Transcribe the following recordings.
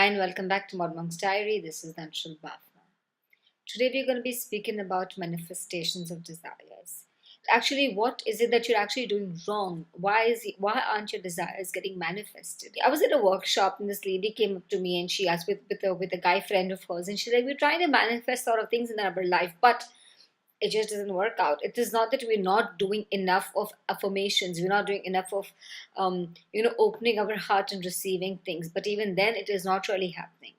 And welcome back to Mod Monk's Diary. This is Nanshul Bhavna. Today we're going to be speaking about manifestations of desires. Actually, what is it that you're actually doing wrong? Why aren't your desires getting manifested? I was at a workshop and this lady came up to me and she asked with a guy friend of hers, and she's like, we're trying to manifest sort of things in our life, but it just doesn't work out. It is not that we're not doing enough of affirmations, we're not doing enough of opening our heart and receiving things, but even then it is not really happening.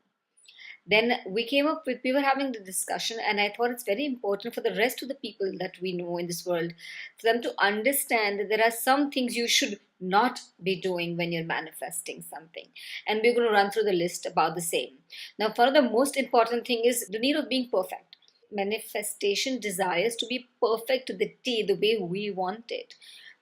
Then we were having the discussion, and I thought it's very important for the rest of the people that we know in this world, for them to understand that there are some things you should not be doing when you're manifesting something. And we're going to run through the list about the same. Now, one of the most important thing is the need of being perfect. Manifestation desires to be perfect to the T, the way we want it.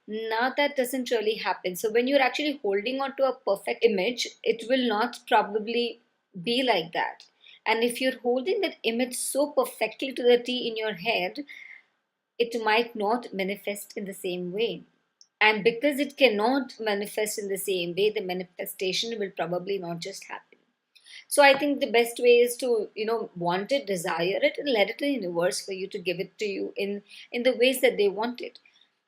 Now that doesn't really happen. So when you're actually holding on to a perfect image, it will not probably be like that. And if you're holding that image so perfectly to the T in your head, it might not manifest in the same way. And because it cannot manifest in the same way, the manifestation will probably not just happen. So I think the best way is to, want it, desire it, and let it to the universe for you to give it to you in the ways that they want it.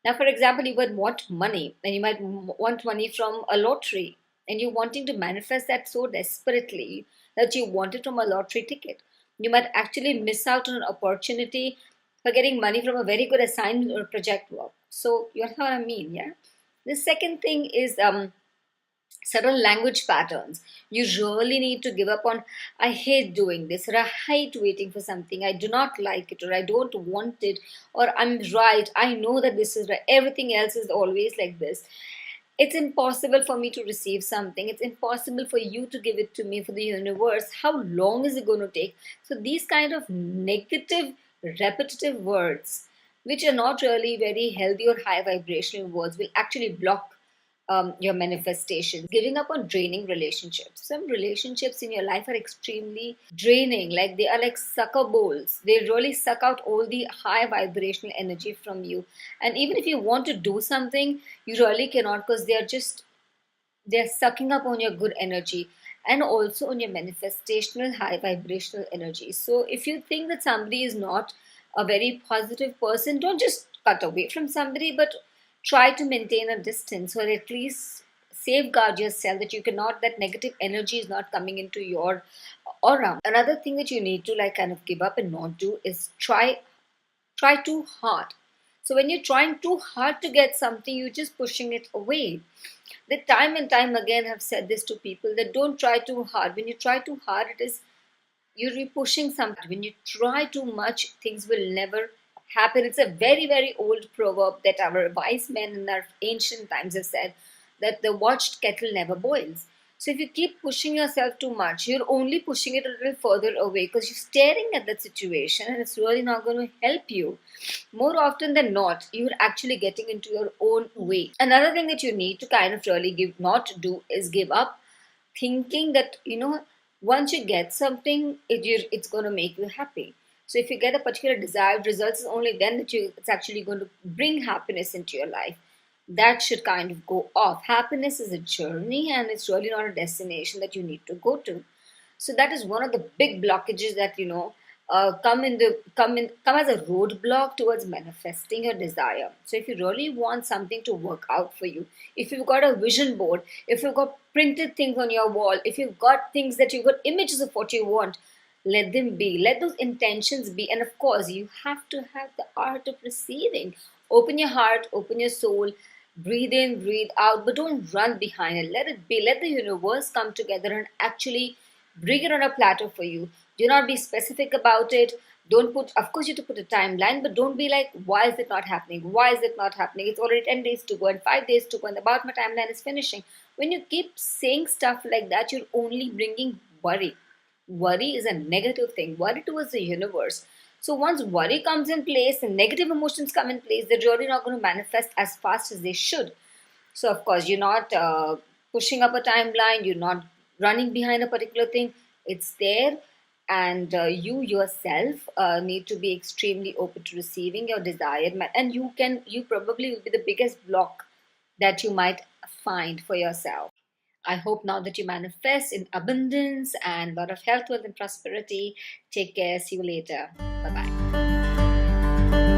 Now, for example, you might want money, and you might want money from a lottery, and you're wanting to manifest that so desperately that you want it from a lottery ticket. You might actually miss out on an opportunity for getting money from a very good assignment or project work. So you know what I mean, yeah? The second thing is certain language patterns. You really need to give up on, I hate doing this, or I hate waiting for something, I do not like it, or I don't want it, or I'm right, I know that this is right, everything else is always like this. It's impossible for me to receive something, it's impossible for you to give it to me, for the universe, how long is it going to take? So these kind of negative repetitive words, which are not really very healthy or high vibrational words, will actually block your manifestations. Giving up on draining relationships. Some relationships in your life are extremely draining, like they are like sucker bowls. They really suck out all the high vibrational energy from you. And even if you want to do something, you really cannot, because they're sucking up on your good energy and also on your manifestational high vibrational energy. So if you think that somebody is not a very positive person, don't just cut away from somebody, but try to maintain a distance, or at least safeguard yourself that you cannot, that negative energy is not coming into your aura. Another thing that you need to like kind of give up and not do is try too hard. So when you're trying too hard to get something, you're just pushing it away. The time and time again have said this to people, that don't try too hard. When you try too hard, it is you're pushing something. When you try too much, things will never happen. It's a very, very old proverb that our wise men in our ancient times have said, that the watched kettle never boils. So if you keep pushing yourself too much, you're only pushing it a little further away, because you're staring at that situation and it's really not going to help you. More often than not, you're actually getting into your own way. Another thing that you need to kind of really not do is give up thinking that, once you get something, it's going to make you happy. So if you get a particular desired result, it's only then that it's actually going to bring happiness into your life. That should kind of go off. Happiness is a journey, and it's really not a destination that you need to go to. So that is one of the big blockages that come as a roadblock towards manifesting your desire. So if you really want something to work out for you, if you've got a vision board, if you've got printed things on your wall, if you've got things that you've got images of what you want, let them be, let those intentions be. And of course, you have to have the art of receiving. Open your heart, open your soul, breathe in, breathe out, but don't run behind it. Let it be. Let the universe come together and actually bring it on a platter for you. Do not be specific about it. Don't put, of course, you have to put a timeline, but don't be like, why is it not happening? Why is it not happening? It's already 10 days to go and 5 days to go, and about my timeline is finishing. When you keep saying stuff like that, you're only bringing worry. Worry is a negative thing. Worry towards the universe. So once worry comes in place and negative emotions come in place, they're really not going to manifest as fast as they should. So of course, you're not pushing up a timeline. You're not running behind a particular thing. It's there, and you yourself need to be extremely open to receiving your desired. And you probably will be the biggest block that you might find for yourself. I hope now that you manifest in abundance and a lot of health, wealth, and prosperity. Take care. See you later. Bye bye.